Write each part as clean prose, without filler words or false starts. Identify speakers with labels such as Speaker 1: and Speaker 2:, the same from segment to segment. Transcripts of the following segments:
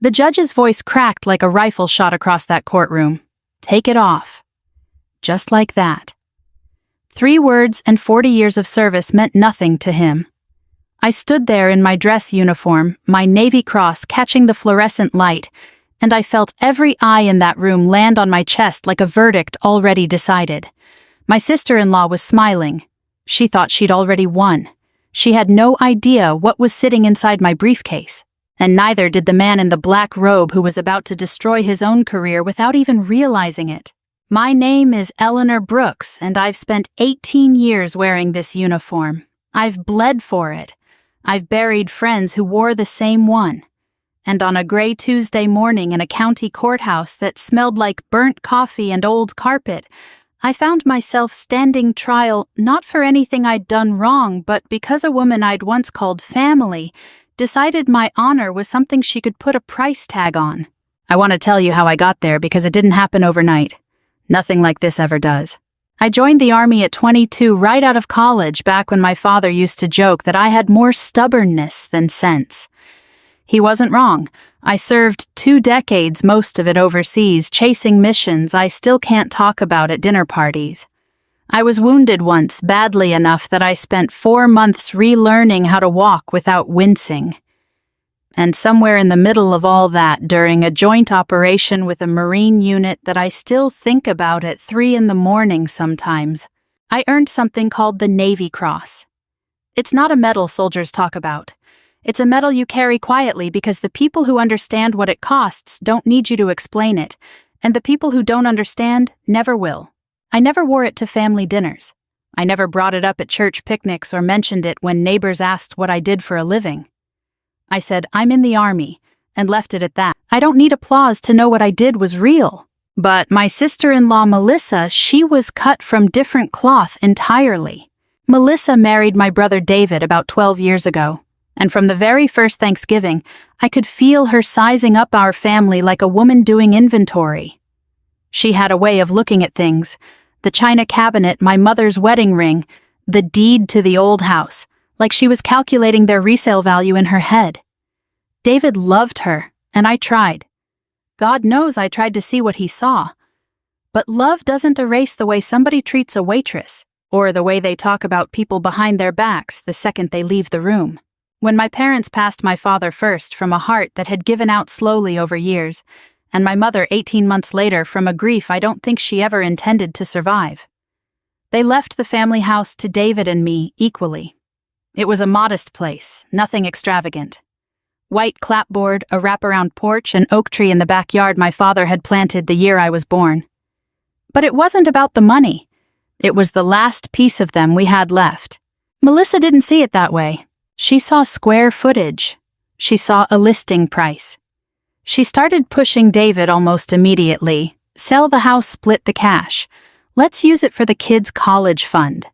Speaker 1: The judge's voice cracked like a rifle shot across that courtroom. "Take it off." Just like that. 3 words and 40 years of service meant nothing to him. I stood there in my dress uniform, my navy cross catching the fluorescent light, and I felt every eye in that room land on my chest like a verdict already decided. My sister-in-law was smiling. She thought she'd already won. She had no idea what was sitting inside my briefcase, and neither did the man in the black robe who was about to destroy his own career without even realizing it. My name is Eleanor Brooks, and I've spent 18 years wearing this uniform. I've bled for it. I've buried friends who wore the same one. And on a gray Tuesday morning in a county courthouse that smelled like burnt coffee and old carpet, I found myself standing trial not for anything I'd done wrong, but because a woman I'd once called family decided my honor was something she could put a price tag on. I want to tell you how I got there because it didn't happen overnight. Nothing like this ever does. I joined the Army at 22 right out of college, back when my father used to joke that I had more stubbornness than sense. He wasn't wrong. I served 2 decades, most of it overseas, chasing missions I still can't talk about at dinner parties. I was wounded once, badly enough that I spent 4 months relearning how to walk without wincing. And somewhere in the middle of all that, during a joint operation with a Marine unit that I still think about at 3 in the morning sometimes, I earned something called the Navy Cross. It's not a medal soldiers talk about. It's a medal you carry quietly because the people who understand what it costs don't need you to explain it, and the people who don't understand never will. I never wore it to family dinners. I never brought it up at church picnics or mentioned it when neighbors asked what I did for a living. I said, "I'm in the Army," and left it at that. I don't need applause to know what I did was real. But my sister-in-law Melissa, she was cut from different cloth entirely. Melissa married my brother David about 12 years ago. And from the very first Thanksgiving, I could feel her sizing up our family like a woman doing inventory. She had a way of looking at things: the china cabinet, my mother's wedding ring, the deed to the old house, like she was calculating their resale value in her head. David loved her, and I tried. God knows I tried to see what he saw. But love doesn't erase the way somebody treats a waitress, or the way they talk about people behind their backs the second they leave the room. When my parents passed my father first from a heart that had given out slowly over years, and my mother 18 months later from a grief I don't think she ever intended to survive, they left the family house to David and me equally. It was a modest place, nothing extravagant. White clapboard, a wraparound porch, an oak tree in the backyard my father had planted the year I was born. But it wasn't about the money. It was the last piece of them we had left. Melissa didn't see it that way. She saw square footage. She saw a listing price. She started pushing David almost immediately. "Sell the house, split the cash. Let's use it for the kids' college fund.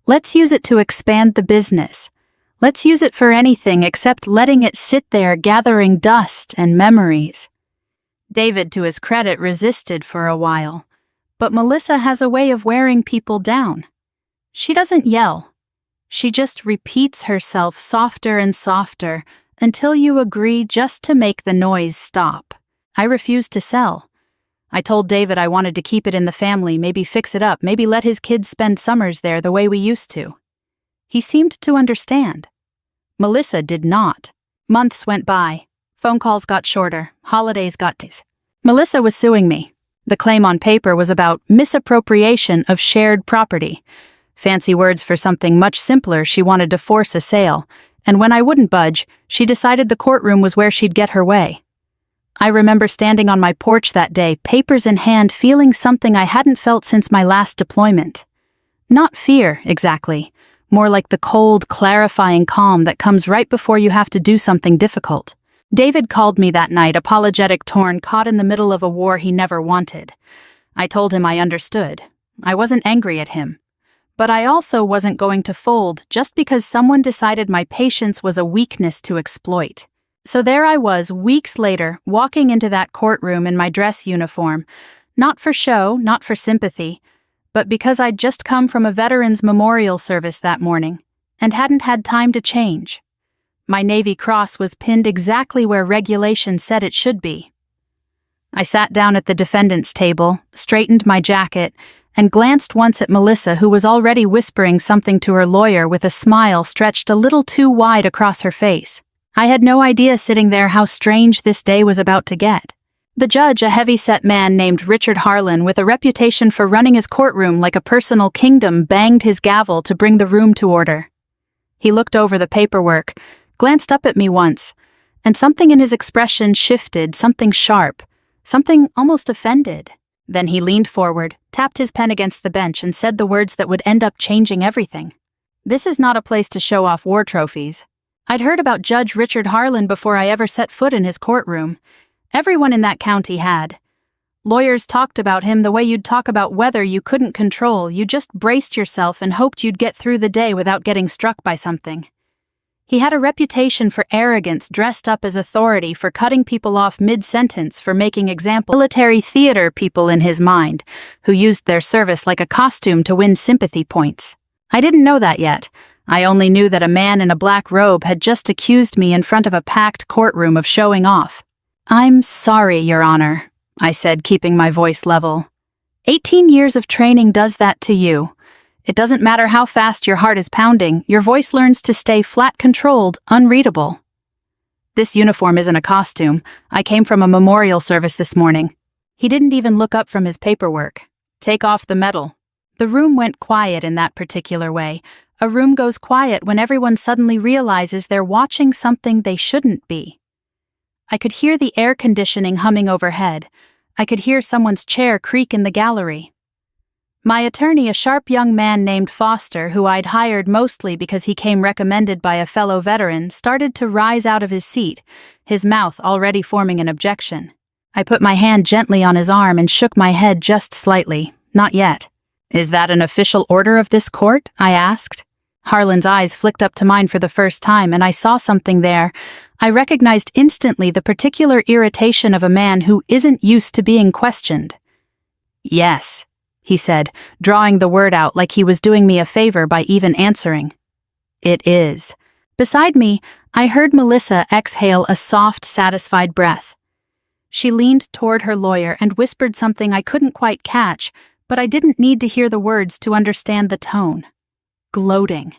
Speaker 1: Let's use it to expand the business. Let's use it for anything except letting it sit there gathering dust and memories." David, to his credit, resisted for a while. But Melissa has a way of wearing people down. She doesn't yell. She just repeats herself softer and softer until you agree just to make the noise stop. I refused to sell. I told David I wanted to keep it in the family, maybe fix it up, maybe let his kids spend summers there the way we used to. He seemed to understand. Melissa did not. Months went by. Phone calls got shorter. Holidays got days. Melissa was suing me. The claim on paper was about misappropriation of shared property. Fancy words for something much simpler. She wanted to force a sale, and when I wouldn't budge, she decided the courtroom was where she'd get her way. I remember standing on my porch that day, papers in hand, feeling something I hadn't felt since my last deployment. Not fear, exactly. More like the cold, clarifying calm that comes right before you have to do something difficult. David called me that night, apologetic, torn, caught in the middle of a war he never wanted. I told him I understood. I wasn't angry at him. But I also wasn't going to fold just because someone decided my patience was a weakness to exploit. So there I was, weeks later, walking into that courtroom in my dress uniform, not for show, not for sympathy, but because I'd just come from a veterans memorial service that morning and hadn't had time to change. My Navy Cross was pinned exactly where regulation said it should be. I sat down at the defendant's table, straightened my jacket, and glanced once at Melissa, who was already whispering something to her lawyer with a smile stretched a little too wide across her face. I had no idea sitting there how strange this day was about to get. The judge, a heavy-set man named Richard Harlan with a reputation for running his courtroom like a personal kingdom, banged his gavel to bring the room to order. He looked over the paperwork, glanced up at me once, and something in his expression shifted, something sharp, something almost offended. Then he leaned forward, tapped his pen against the bench, and said the words that would end up changing everything. "This is not a place to show off war trophies." I'd heard about Judge Richard Harlan before I ever set foot in his courtroom. Everyone in that county had. Lawyers talked about him the way you'd talk about weather you couldn't control. You just braced yourself and hoped you'd get through the day without getting struck by something. He had a reputation for arrogance, dressed up as authority, for cutting people off mid-sentence, for making example military theater people in his mind, who used their service like a costume to win sympathy points. I didn't know that yet. I only knew that a man in a black robe had just accused me in front of a packed courtroom of showing off. "I'm sorry, Your Honor," I said, keeping my voice level. 18 years of training does that to you. It doesn't matter how fast your heart is pounding, your voice learns to stay flat-controlled, unreadable. "This uniform isn't a costume. I came from a memorial service this morning." He didn't even look up from his paperwork. "Take off the medal." The room went quiet in that particular way. A room goes quiet when everyone suddenly realizes they're watching something they shouldn't be. I could hear the air conditioning humming overhead. I could hear someone's chair creak in the gallery. My attorney, a sharp young man named Foster, who I'd hired mostly because he came recommended by a fellow veteran, started to rise out of his seat, his mouth already forming an objection. I put my hand gently on his arm and shook my head just slightly. "Not yet." "Is that an official order of this court?" I asked. Harlan's eyes flicked up to mine for the first time, and I saw something there. I recognized instantly the particular irritation of a man who isn't used to being questioned. "Yes," he said, drawing the word out like he was doing me a favor by even answering. "It is." Beside me, I heard Melissa exhale a soft, satisfied breath. She leaned toward her lawyer and whispered something I couldn't quite catch, but I didn't need to hear the words to understand the tone. Gloating.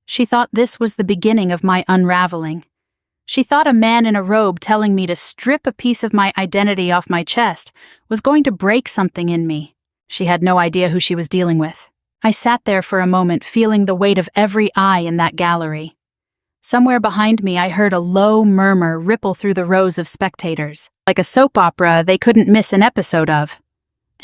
Speaker 1: She thought this was the beginning of my unraveling. She thought a man in a robe telling me to strip a piece of my identity off my chest was going to break something in me. She had no idea who she was dealing with. I sat there for a moment, feeling the weight of every eye in that gallery. Somewhere behind me I heard a low murmur ripple through the rows of spectators, like a soap opera they couldn't miss an episode of.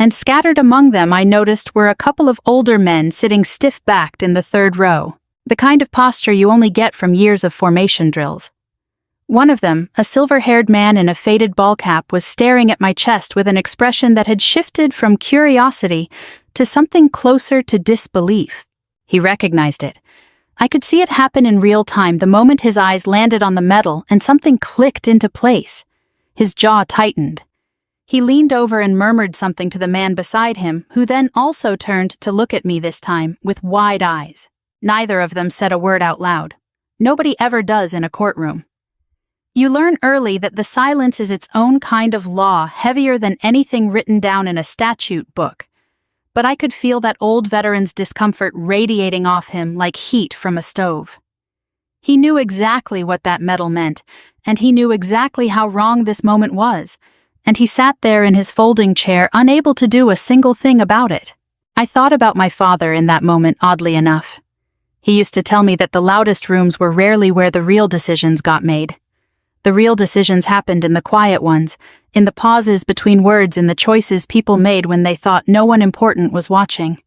Speaker 1: And scattered among them I noticed were a couple of older men sitting stiff-backed in the third row, the kind of posture you only get from years of formation drills. One of them, a silver-haired man in a faded ball cap, was staring at my chest with an expression that had shifted from curiosity to something closer to disbelief. He recognized it. I could see it happen in real time the moment his eyes landed on the medal and something clicked into place. His jaw tightened. He leaned over and murmured something to the man beside him, who then also turned to look at me this time with wide eyes. Neither of them said a word out loud. Nobody ever does in a courtroom. You learn early that the silence is its own kind of law, heavier than anything written down in a statute book. But I could feel that old veteran's discomfort radiating off him like heat from a stove. He knew exactly what that medal meant, and he knew exactly how wrong this moment was. And he sat there in his folding chair, unable to do a single thing about it. I thought about my father in that moment, oddly enough. He used to tell me that the loudest rooms were rarely where the real decisions got made. The real decisions happened in the quiet ones, in the pauses between words, in the choices people made when they thought no one important was watching.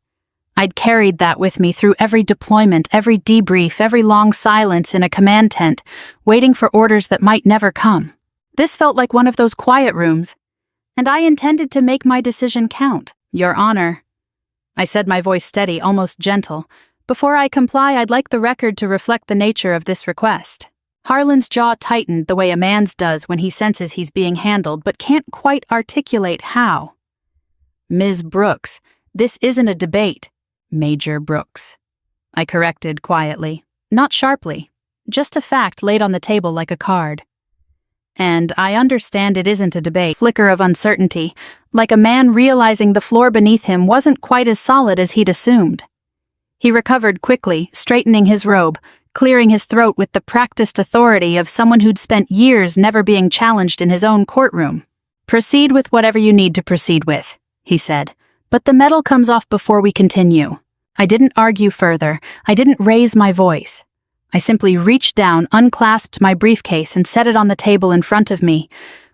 Speaker 1: I'd carried that with me through every deployment, every debrief, every long silence in a command tent, waiting for orders that might never come. This felt like one of those quiet rooms, and I intended to make my decision count. "Your Honor," I said, my voice steady, almost gentle. "Before I comply, I'd like the record to reflect the nature of this request." Harlan's jaw tightened the way a man's does when he senses he's being handled but can't quite articulate how. "Ms. Brooks, this isn't a debate." "Major Brooks," I corrected quietly, not sharply. Just a fact laid on the table like a card. And I understand it isn't a debate. Flicker of uncertainty, like a man realizing the floor beneath him wasn't quite as solid as he'd assumed. He recovered quickly, straightening his robe, clearing his throat with the practiced authority of someone who'd spent years never being challenged in his own courtroom. "Proceed with whatever you need to proceed with," he said, "but the medal comes off before we continue." I didn't argue further. I didn't raise my voice. I simply reached down, unclasped my briefcase, and set it on the table in front of me,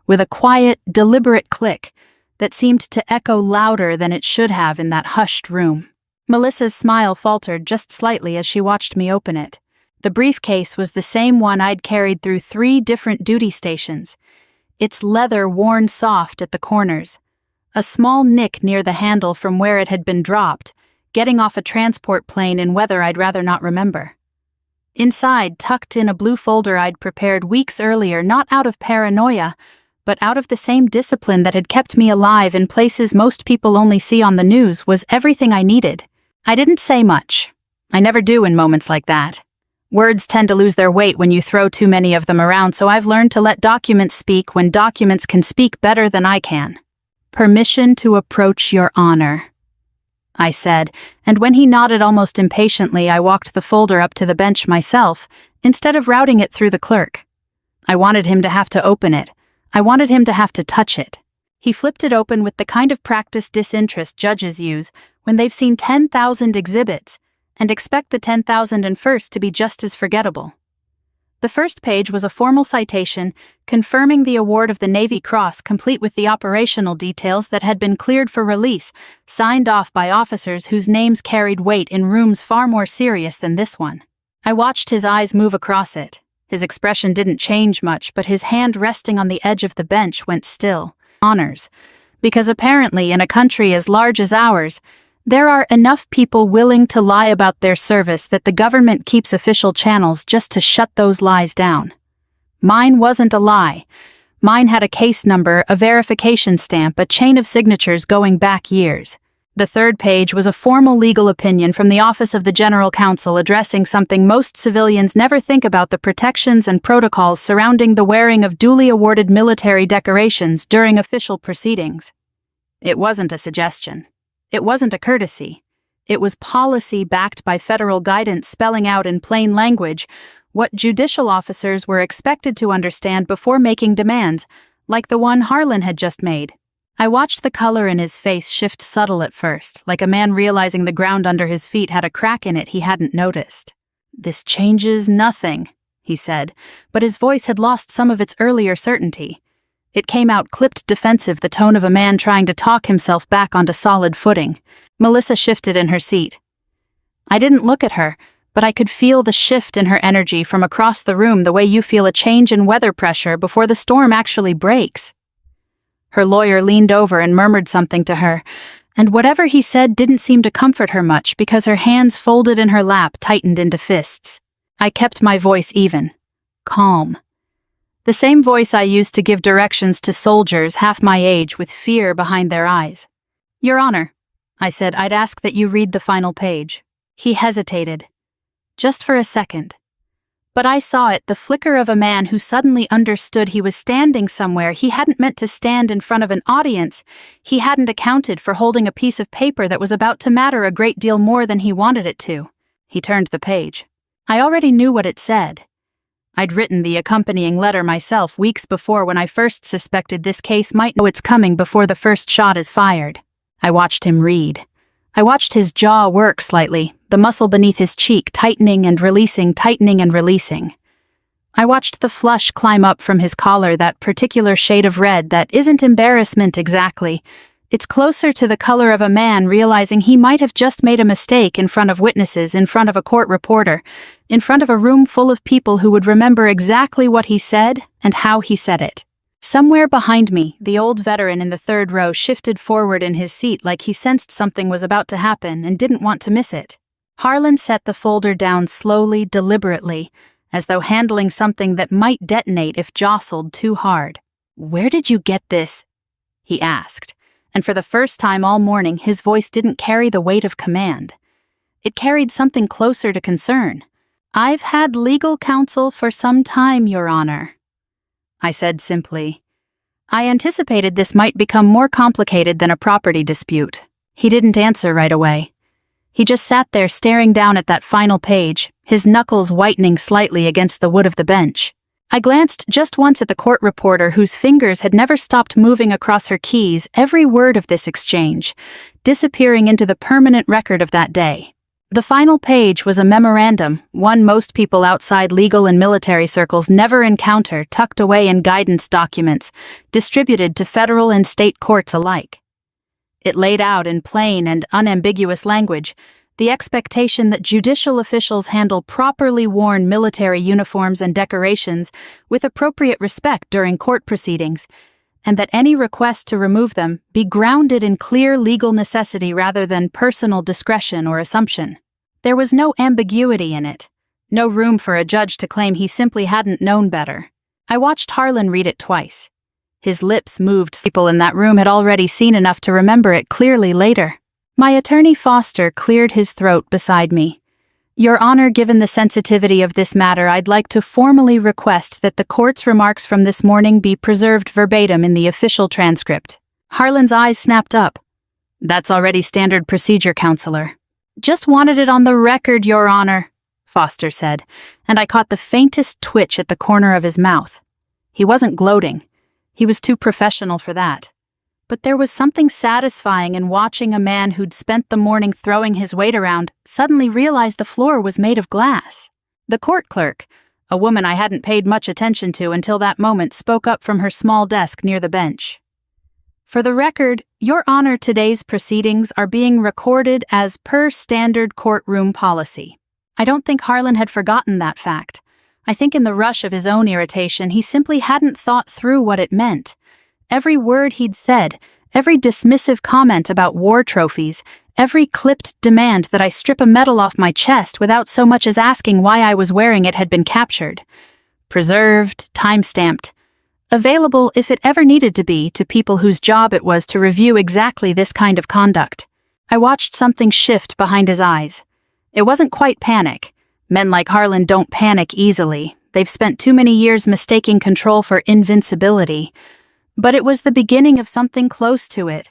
Speaker 1: with a quiet, deliberate click that seemed to echo louder than it should have in that hushed room. Melissa's smile faltered just slightly as she watched me open it. The briefcase was the same one I'd carried through 3 different duty stations, its leather worn soft at the corners, a small nick near the handle from where it had been dropped, getting off a transport plane in weather I'd rather not remember. Inside, tucked in a blue folder I'd prepared weeks earlier, not out of paranoia, but out of the same discipline that had kept me alive in places most people only see on the news, was everything I needed. I didn't say much. I never do in moments like that. Words tend to lose their weight when you throw too many of them around, so I've learned to let documents speak when documents can speak better than I can. "Permission to approach your honor," I said, and when he nodded almost impatiently, I walked the folder up to the bench myself, instead of routing it through the clerk. I wanted him to have to open it. I wanted him to have to touch it. He flipped it open with the kind of practiced disinterest judges use when they've seen 10,000 exhibits and expect the 10,001st to be just as forgettable. The first page was a formal citation confirming the award of the Navy Cross, complete with the operational details that had been cleared for release, signed off by officers whose names carried weight in rooms far more serious than this one. I watched his eyes move across it. His expression didn't change much, but his hand resting on the edge of the bench went still. Honors. Because apparently in a country as large as ours, there are enough people willing to lie about their service that the government keeps official channels just to shut those lies down. Mine wasn't a lie. Mine had a case number, a verification stamp, a chain of signatures going back years. The third page was a formal legal opinion from the Office of the General Counsel addressing something most civilians never think about: the protections and protocols surrounding the wearing of duly awarded military decorations during official proceedings. It wasn't a suggestion. It wasn't a courtesy. It was policy backed by federal guidance spelling out in plain language what judicial officers were expected to understand before making demands, like the one Harlan had just made. I watched the color in his face shift subtle at first, like a man realizing the ground under his feet had a crack in it he hadn't noticed. "This changes nothing," he said, but his voice had lost some of its earlier certainty. It came out clipped defensive, the tone of a man trying to talk himself back onto solid footing. Melissa shifted in her seat. I didn't look at her, but I could feel the shift in her energy from across the room, the way you feel a change in weather pressure before the storm actually breaks. Her lawyer leaned over and murmured something to her, and whatever he said didn't seem to comfort her much because her hands folded in her lap tightened into fists. I kept my voice even. Calm. The same voice I used to give directions to soldiers half my age with fear behind their eyes. "Your Honor," I said, "I'd ask that you read the final page." He hesitated. Just for a second. But I saw it, the flicker of a man who suddenly understood he was standing somewhere he hadn't meant to stand in front of an audience. He hadn't accounted for holding a piece of paper that was about to matter a great deal more than he wanted it to. He turned the page. I already knew what it said. I'd written the accompanying letter myself weeks before when I first suspected this case might know it's coming before the first shot is fired. I watched him read. I watched his jaw work slightly, the muscle beneath his cheek tightening and releasing, tightening and releasing. I watched the flush climb up from his collar, that particular shade of red that isn't embarrassment exactly. It's closer to the color of a man realizing he might have just made a mistake in front of witnesses, in front of a court reporter, in front of a room full of people who would remember exactly what he said and how he said it. Somewhere behind me, the old veteran in the third row shifted forward in his seat like he sensed something was about to happen and didn't want to miss it. Harlan set the folder down slowly, deliberately, as though handling something that might detonate if jostled too hard. "Where did you get this?" he asked, and for the first time all morning his voice didn't carry the weight of command. It carried something closer to concern, "I've had legal counsel for some time, Your Honor," I said simply. I anticipated this might become more complicated than a property dispute. He didn't answer right away. He just sat there staring down at that final page, his knuckles whitening slightly against the wood of the bench. I glanced just once at the court reporter whose fingers had never stopped moving across her keys, every word of this exchange, disappearing into the permanent record of that day. The final page was a memorandum, one most people outside legal and military circles never encounter, tucked away in guidance documents, distributed to federal and state courts alike. It laid out in plain and unambiguous language the expectation that judicial officials handle properly worn military uniforms and decorations with appropriate respect during court proceedings, and that any request to remove them be grounded in clear legal necessity rather than personal discretion or assumption. There was no ambiguity in it, no room for a judge to claim he simply hadn't known better. I watched Harlan read it twice. His lips moved. People in that room had already seen enough to remember it clearly later. My attorney Foster cleared his throat beside me. "Your Honor, given the sensitivity of this matter, I'd like to formally request that the court's remarks from this morning be preserved verbatim in the official transcript." Harlan's eyes snapped up. "That's already standard procedure, Counselor." "Just wanted it on the record, Your Honor," Foster said, and I caught the faintest twitch at the corner of his mouth. He wasn't gloating. He was too professional for that. But there was something satisfying in watching a man who'd spent the morning throwing his weight around suddenly realize the floor was made of glass. The court clerk, a woman I hadn't paid much attention to until that moment, spoke up from her small desk near the bench. "For the record, Your Honor, today's proceedings are being recorded as per standard courtroom policy." I don't think Harlan had forgotten that fact. I think in the rush of his own irritation, he simply hadn't thought through what it meant. Every word he'd said, every dismissive comment about war trophies, every clipped demand that I strip a medal off my chest without so much as asking why I was wearing it had been captured. Preserved, time-stamped. Available, if it ever needed to be, to people whose job it was to review exactly this kind of conduct. I watched something shift behind his eyes. It wasn't quite panic. Men like Harlan don't panic easily. They've spent too many years mistaking control for invincibility. But it was the beginning of something close to it,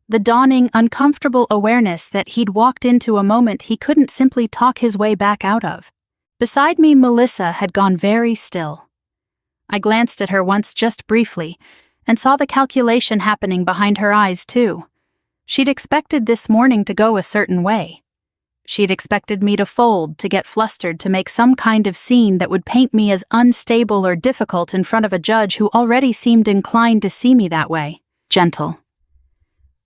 Speaker 1: the dawning, uncomfortable awareness that he'd walked into a moment he couldn't simply talk his way back out of. Beside me, Melissa had gone very still. I glanced at her once just briefly, and saw the calculation happening behind her eyes too. She'd expected this morning to go a certain way. She'd expected me to fold, to get flustered, to make some kind of scene that would paint me as unstable or difficult in front of a judge who already seemed inclined to see me that way, gentle.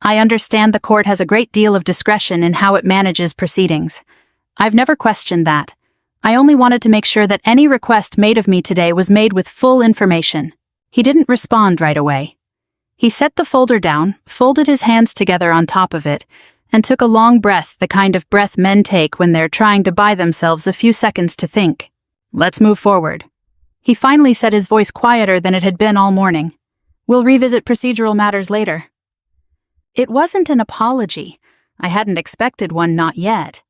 Speaker 1: I understand the court has a great deal of discretion in how it manages proceedings. I've never questioned that. I only wanted to make sure that any request made of me today was made with full information. He didn't respond right away. He set the folder down, folded his hands together on top of it, and took a long breath, the kind of breath men take when they're trying to buy themselves a few seconds to think. "Let's move forward." He finally said, his voice quieter than it had been all morning. "We'll revisit procedural matters later." It wasn't an apology. I hadn't expected one, not yet.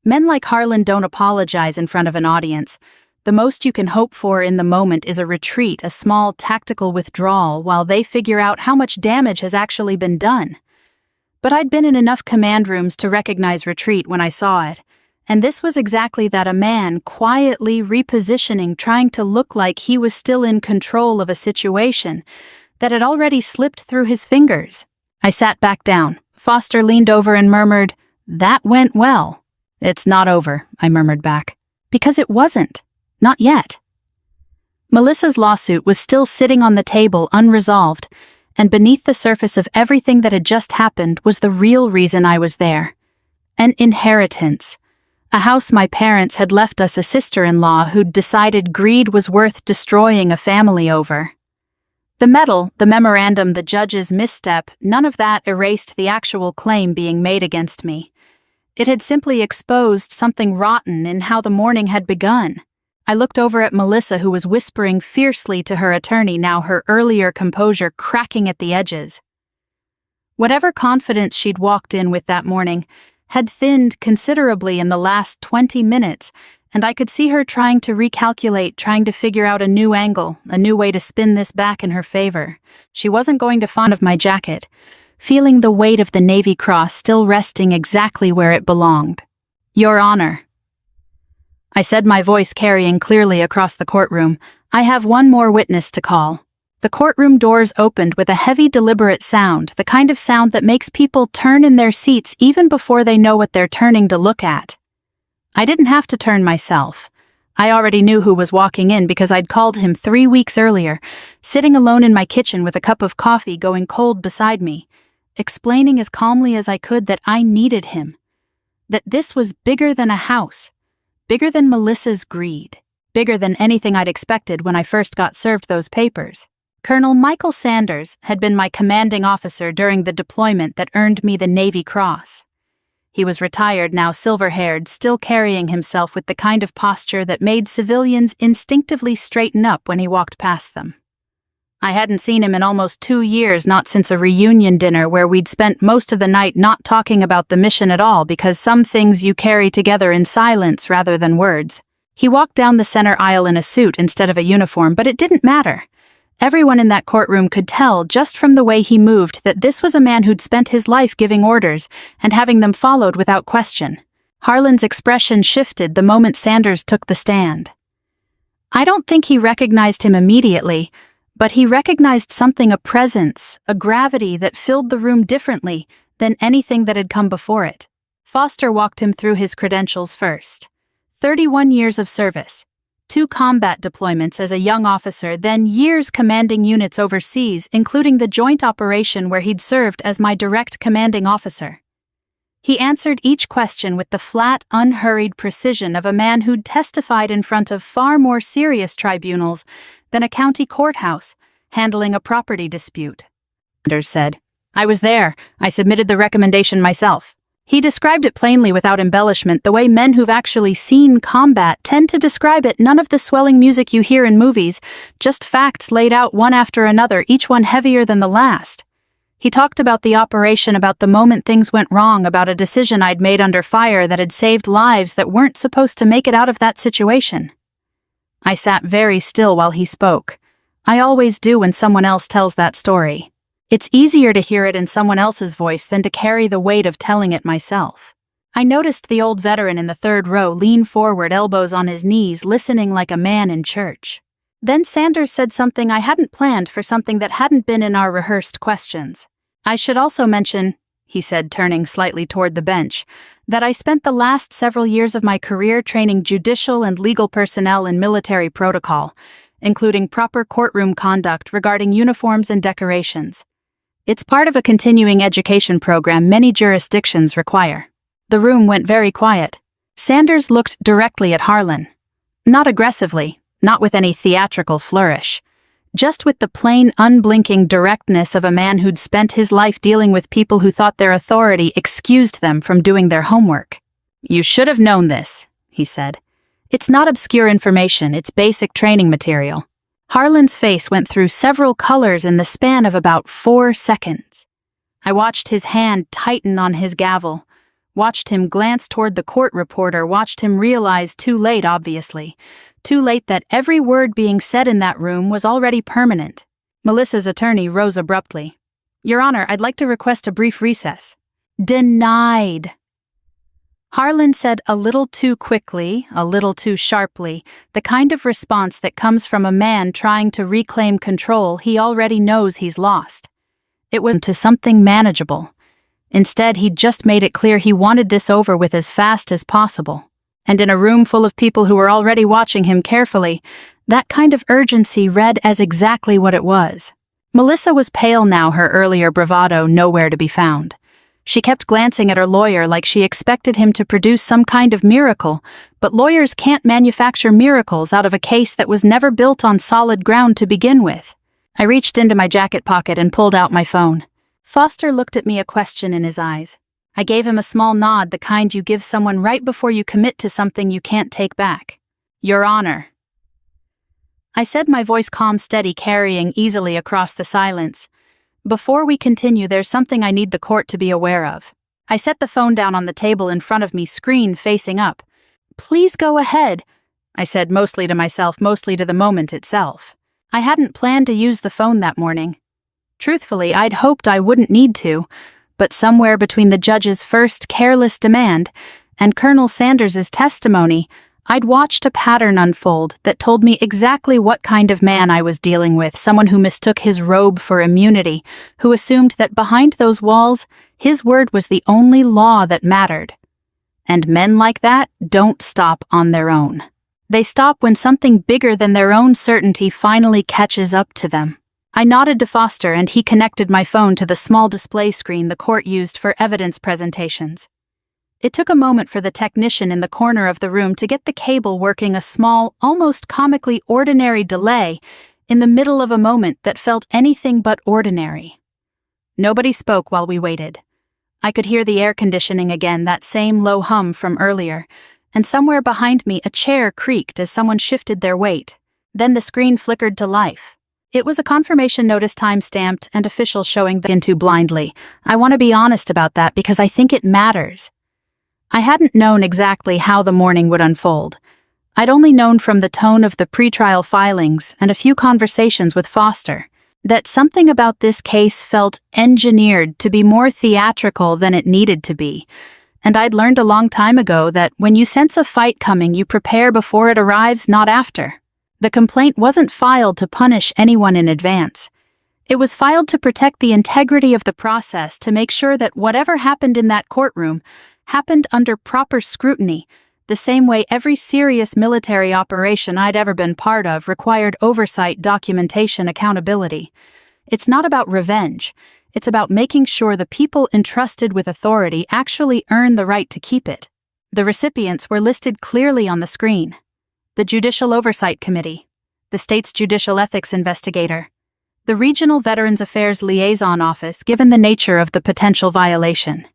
Speaker 1: Men like Harlan don't apologize in front of an audience. The most you can hope for in the moment is a retreat, a small tactical withdrawal, while they figure out how much damage has actually been done. But I'd been in enough command rooms to recognize retreat when I saw it, and this was exactly that, a man quietly repositioning, trying to look like he was still in control of a situation that had already slipped through his fingers. I sat back down. Foster leaned over and murmured, "That went well." "It's not over," I murmured back. Because it wasn't. Not yet. Melissa's lawsuit was still sitting on the table unresolved, and beneath the surface of everything that had just happened was the real reason I was there. An inheritance. A house my parents had left us, a sister-in-law who'd decided greed was worth destroying a family over. The medal, the memorandum, the judge's misstep, none of that erased the actual claim being made against me. It had simply exposed something rotten in how the morning had begun. I looked over at Melissa, who was whispering fiercely to her attorney, now her earlier composure cracking at the edges. Whatever confidence she'd walked in with that morning had thinned considerably in the last 20 minutes and I could see her trying to recalculate, trying to figure out a new angle, a new way to spin this back in her favor. She wasn't going to find of my jacket, feeling the weight of the Navy Cross still resting exactly where it belonged. "Your Honor," I said, my voice carrying clearly across the courtroom, "I have one more witness to call." The courtroom doors opened with a heavy, deliberate sound, the kind of sound that makes people turn in their seats even before they know what they're turning to look at. I didn't have to turn myself. I already knew who was walking in because I'd called him 3 weeks earlier, sitting alone in my kitchen with a cup of coffee going cold beside me, explaining as calmly as I could that I needed him, that this was bigger than a house, bigger than Melissa's greed, bigger than anything I'd expected when I first got served those papers. Colonel Michael Sanders had been my commanding officer during the deployment that earned me the Navy Cross. He was retired now, silver-haired, still carrying himself with the kind of posture that made civilians instinctively straighten up when he walked past them. I hadn't seen him in almost 2 years, not since a reunion dinner where we'd spent most of the night not talking about the mission at all because some things you carry together in silence rather than words. He walked down the center aisle in a suit instead of a uniform, but it didn't matter. Everyone in that courtroom could tell just from the way he moved that this was a man who'd spent his life giving orders and having them followed without question. Harlan's expression shifted the moment Sanders took the stand. I don't think he recognized him immediately, but he recognized something, a presence, a gravity that filled the room differently than anything that had come before it. Foster walked him through his credentials first. 31 years of service. 2 combat deployments as a young officer, then years commanding units overseas, including the joint operation where he'd served as my direct commanding officer. He answered each question with the flat, unhurried precision of a man who'd testified in front of far more serious tribunals than a county courthouse, handling a property dispute. Sanders said, "I was there. I submitted the recommendation myself." He described it plainly without embellishment, the way men who've actually seen combat tend to describe it, none of the swelling music you hear in movies, just facts laid out one after another, each one heavier than the last. He talked about the operation, about the moment things went wrong, about a decision I'd made under fire that had saved lives that weren't supposed to make it out of that situation. I sat very still while he spoke. I always do when someone else tells that story. It's easier to hear it in someone else's voice than to carry the weight of telling it myself. I noticed the old veteran in the 3rd row lean forward, elbows on his knees, listening like a man in church. Then Sanders said something I hadn't planned for, something that hadn't been in our rehearsed questions. "I should also mention," he said, turning slightly toward the bench, "that I spent the last several years of my career training judicial and legal personnel in military protocol, including proper courtroom conduct regarding uniforms and decorations. It's part of a continuing education program many jurisdictions require." The room went very quiet. Sanders looked directly at Harlan. Not aggressively, not with any theatrical flourish. Just with the plain, unblinking directness of a man who'd spent his life dealing with people who thought their authority excused them from doing their homework. "You should have known this," he said. "It's not obscure information, it's basic training material." Harlan's face went through several colors in the span of about 4 seconds. I watched his hand tighten on his gavel, watched him glance toward the court reporter, watched him realize, too late obviously, too late, that every word being said in that room was already permanent. Melissa's attorney rose abruptly. "Your Honor, I'd like to request a brief recess." "Denied," Harlan said, a little too quickly, a little too sharply, the kind of response that comes from a man trying to reclaim control he already knows he's lost. It was to something manageable. Instead, he'd just made it clear he wanted this over with as fast as possible. And in a room full of people who were already watching him carefully, that kind of urgency read as exactly what it was. Melissa was pale now, her earlier bravado nowhere to be found. She kept glancing at her lawyer like she expected him to produce some kind of miracle, but lawyers can't manufacture miracles out of a case that was never built on solid ground to begin with. I reached into my jacket pocket and pulled out my phone. Foster looked at me, a question in his eyes. I gave him a small nod, the kind you give someone right before you commit to something you can't take back. "Your Honor," I said, my voice calm, steady, carrying easily across the silence. "Before we continue, there's something I need the court to be aware of." I set the phone down on the table in front of me, screen facing up. please go ahead, I said, mostly to myself, mostly to the moment itself. I hadn't planned to use the phone that morning. Truthfully, I'd hoped I wouldn't need to, but somewhere between the judge's first careless demand and Colonel Sanders's testimony, I'd watched a pattern unfold that told me exactly what kind of man I was dealing with, someone who mistook his robe for immunity, who assumed that behind those walls, his word was the only law that mattered. And men like that don't stop on their own. They stop when something bigger than their own certainty finally catches up to them. I nodded to Foster and he connected my phone to the small display screen the court used for evidence presentations. It took a moment for the technician in the corner of the room to get the cable working, a small, almost comically ordinary delay in the middle of a moment that felt anything but ordinary. Nobody spoke while we waited. I could hear the air conditioning again, that same low hum from earlier, and somewhere behind me a chair creaked as someone shifted their weight. Then the screen flickered to life. It was a confirmation notice, time-stamped and official, showing the into blindly. I want to be honest about that because I think it matters. I hadn't known exactly how the morning would unfold. I'd only known from the tone of the pretrial filings and a few conversations with Foster that something about this case felt engineered to be more theatrical than it needed to be. And I'd learned a long time ago that when you sense a fight coming, you prepare before it arrives, not after. The complaint wasn't filed to punish anyone in advance. It was filed to protect the integrity of the process, to make sure that whatever happened in that courtroom happened under proper scrutiny, the same way every serious military operation I'd ever been part of required oversight, documentation, accountability. It's not about revenge. It's about making sure the people entrusted with authority actually earn the right to keep it. The recipients were listed clearly on the screen. The Judicial Oversight Committee, the state's judicial ethics investigator, the Regional Veterans Affairs Liaison Office, given the nature of the potential violation.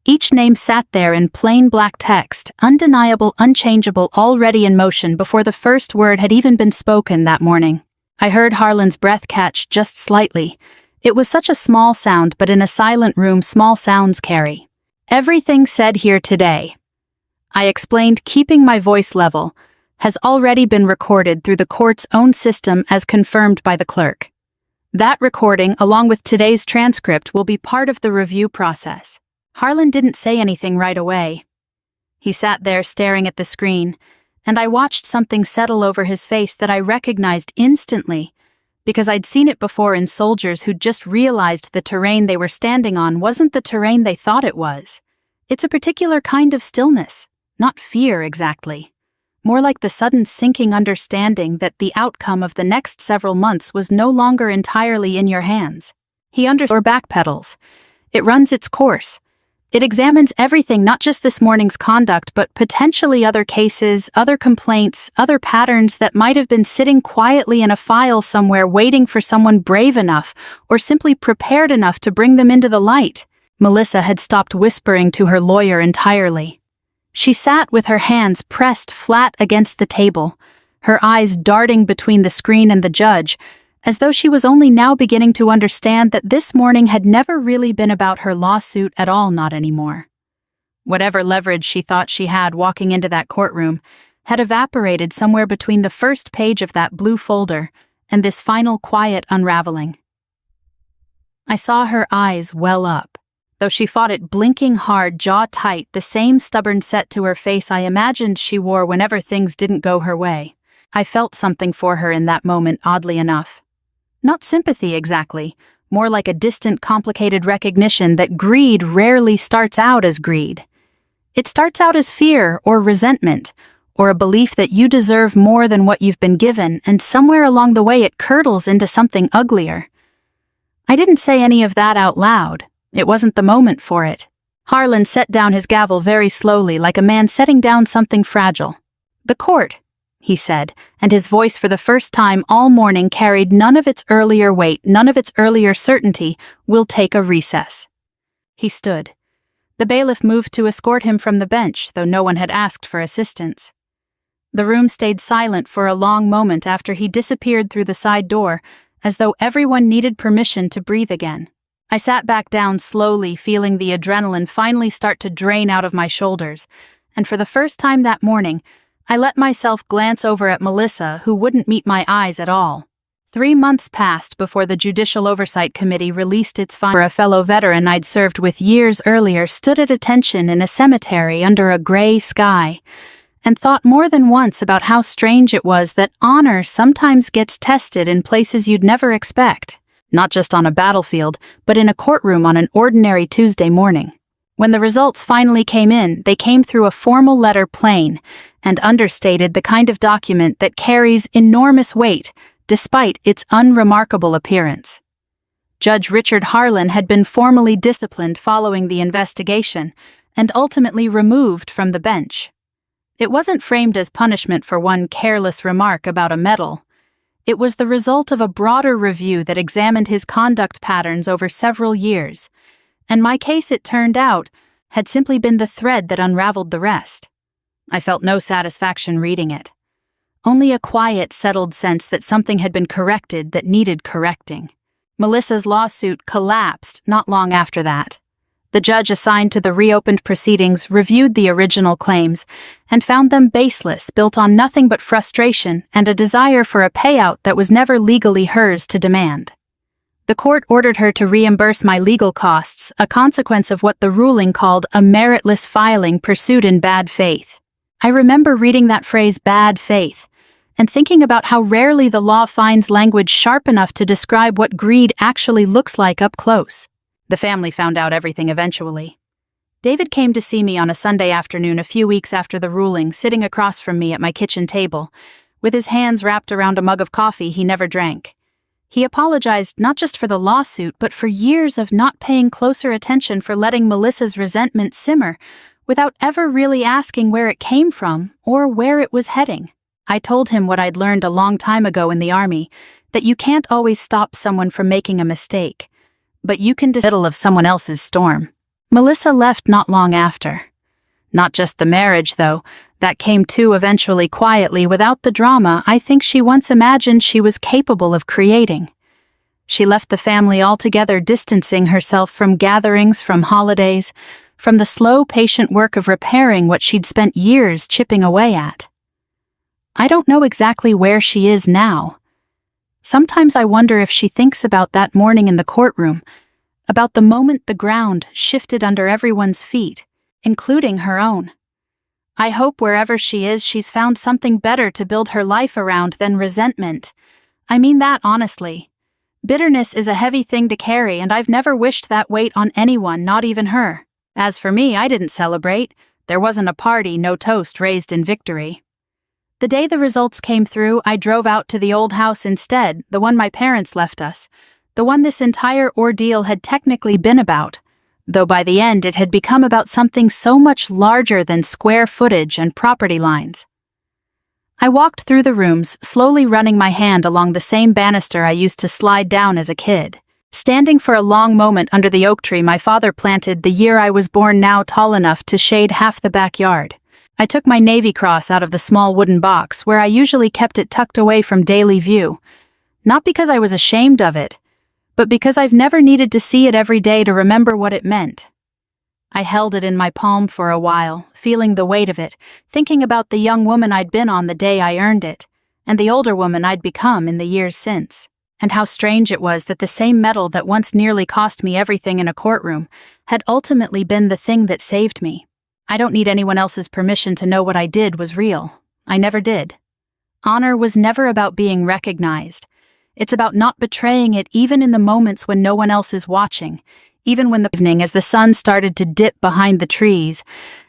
Speaker 1: Each name sat there in plain black text, undeniable, unchangeable, already in motion before the first word had even been spoken that morning. I heard Harlan's breath catch just slightly. It was such a small sound, but in a silent room, small sounds carry. Everything said here today, I explained, keeping my voice level, has already been recorded through the court's own system as confirmed by the clerk. That recording, along with today's transcript, will be part of the review process. Harlan didn't say anything right away. He sat there staring at the screen, and I watched something settle over his face that I recognized instantly, because I'd seen it before in soldiers who'd just realized the terrain they were standing on wasn't the terrain they thought it was. It's a particular kind of stillness, not fear exactly. More like the sudden sinking understanding that the outcome of the next several months was no longer entirely in your hands. He understood backpedals. It runs its course. It examines everything, not just this morning's conduct, but potentially other cases, other complaints, other patterns that might have been sitting quietly in a file somewhere waiting for someone brave enough or simply prepared enough to bring them into the light. Melissa had stopped whispering to her lawyer entirely. She sat with her hands pressed flat against the table, her eyes darting between the screen and the judge, as though she was only now beginning to understand that this morning had never really been about her lawsuit at all, not anymore. Whatever leverage she thought she had walking into that courtroom had evaporated somewhere between the first page of that blue folder and this final quiet unraveling. I saw her eyes well up. Though she fought it blinking hard, jaw tight, the same stubborn set to her face I imagined she wore whenever things didn't go her way. I felt something for her in that moment, oddly enough. Not sympathy exactly, more like a distant, complicated recognition that greed rarely starts out as greed. It starts out as fear or resentment, or a belief that you deserve more than what you've been given, and somewhere along the way it curdles into something uglier. I didn't say any of that out loud. It wasn't the moment for it. Harlan set down his gavel very slowly, like a man setting down something fragile. "The court," he said, and his voice for the first time all morning carried none of its earlier weight, none of its earlier certainty, "will take a recess." He stood. The bailiff moved to escort him from the bench, though no one had asked for assistance. The room stayed silent for a long moment after he disappeared through the side door, as though everyone needed permission to breathe again. I sat back down slowly, feeling the adrenaline finally start to drain out of my shoulders, And for the first time that morning, I let myself glance over at Melissa, who wouldn't meet my eyes at all. 3 months passed before the Judicial Oversight Committee released its findings. A fellow veteran I'd served with years earlier stood at attention in a cemetery under a gray sky, and thought more than once about how strange it was that honor sometimes gets tested in places you'd never expect, not just on a battlefield, but in a courtroom on an ordinary Tuesday morning. When the results finally came in, they came through a formal letter plain and understated the kind of document that carries enormous weight despite its unremarkable appearance. Judge Richard Harlan had been formally disciplined following the investigation and ultimately removed from the bench. It wasn't framed as punishment for one careless remark about a medal. It was the result of a broader review that examined his conduct patterns over several years, and my case, it turned out, had simply been the thread that unraveled the rest. I felt no satisfaction reading it. Only a quiet, settled sense that something had been corrected that needed correcting. Melissa's lawsuit collapsed not long after that. The judge assigned to the reopened proceedings reviewed the original claims and found them baseless, built on nothing but frustration and a desire for a payout that was never legally hers to demand. The court ordered her to reimburse my legal costs, a consequence of what the ruling called a meritless filing pursued in bad faith. I remember reading that phrase, bad faith, and thinking about how rarely the law finds language sharp enough to describe what greed actually looks like up close. The family found out everything eventually. David came to see me on a Sunday afternoon a few weeks after the ruling, sitting across from me at my kitchen table, with his hands wrapped around a mug of coffee he never drank. He apologized not just for the lawsuit, but for years of not paying closer attention, for letting Melissa's resentment simmer without ever really asking where it came from or where it was heading. I told him what I'd learned a long time ago in the Army, that you can't always stop someone from making a mistake, but you can decide in the middle of someone else's storm. Melissa left not long after. Not just the marriage, though. That came too eventually, quietly, without the drama I think she once imagined she was capable of creating. She left the family altogether, distancing herself from gatherings, from holidays, from the slow, patient work of repairing what she'd spent years chipping away at. I don't know exactly where she is now. Sometimes I wonder if she thinks about that morning in the courtroom, about the moment the ground shifted under everyone's feet, including her own. I hope wherever she is, she's found something better to build her life around than resentment. I mean that honestly. Bitterness is a heavy thing to carry, and I've never wished that weight on anyone, not even her. As for me, I didn't celebrate. There wasn't a party, no toast raised in victory. The day the results came through, I drove out to the old house instead, the one my parents left us, the one this entire ordeal had technically been about, though by the end it had become about something so much larger than square footage and property lines. I walked through the rooms, slowly running my hand along the same banister I used to slide down as a kid. Standing for a long moment under the oak tree my father planted the year I was born, now tall enough to shade half the backyard, I took my Navy Cross out of the small wooden box where I usually kept it tucked away from daily view, not because I was ashamed of it, but because I've never needed to see it every day to remember what it meant. I held it in my palm for a while, feeling the weight of it, thinking about the young woman I'd been on the day I earned it, and the older woman I'd become in the years since, and how strange it was that the same medal that once nearly cost me everything in a courtroom had ultimately been the thing that saved me. I don't need anyone else's permission to know what I did was real. I never did. Honor was never about being recognized. It's about not betraying it even in the moments when no one else is watching, even when the evening as the sun started to dip behind the trees,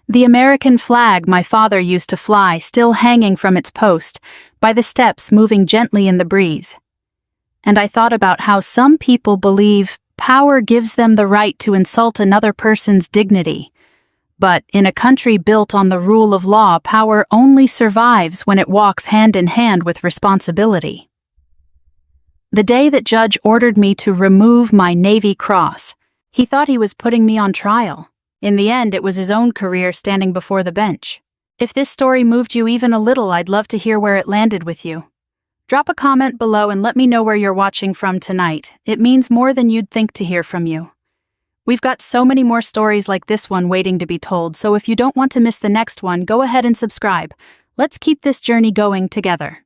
Speaker 1: the American flag my father used to fly still hanging from its post, by the steps moving gently in the breeze. And I thought about how some people believe power gives them the right to insult another person's dignity. But in a country built on the rule of law, power only survives when it walks hand in hand with responsibility. The day that Judge ordered me to remove my Navy Cross, he thought he was putting me on trial. In the end, it was his own career standing before the bench. If this story moved you even a little, I'd love to hear where it landed with you. Drop a comment below and let me know where you're watching from tonight. It means more than you'd think to hear from you. We've got so many more stories like this one waiting to be told, so if you don't want to miss the next one, go ahead and subscribe. Let's keep this journey going together.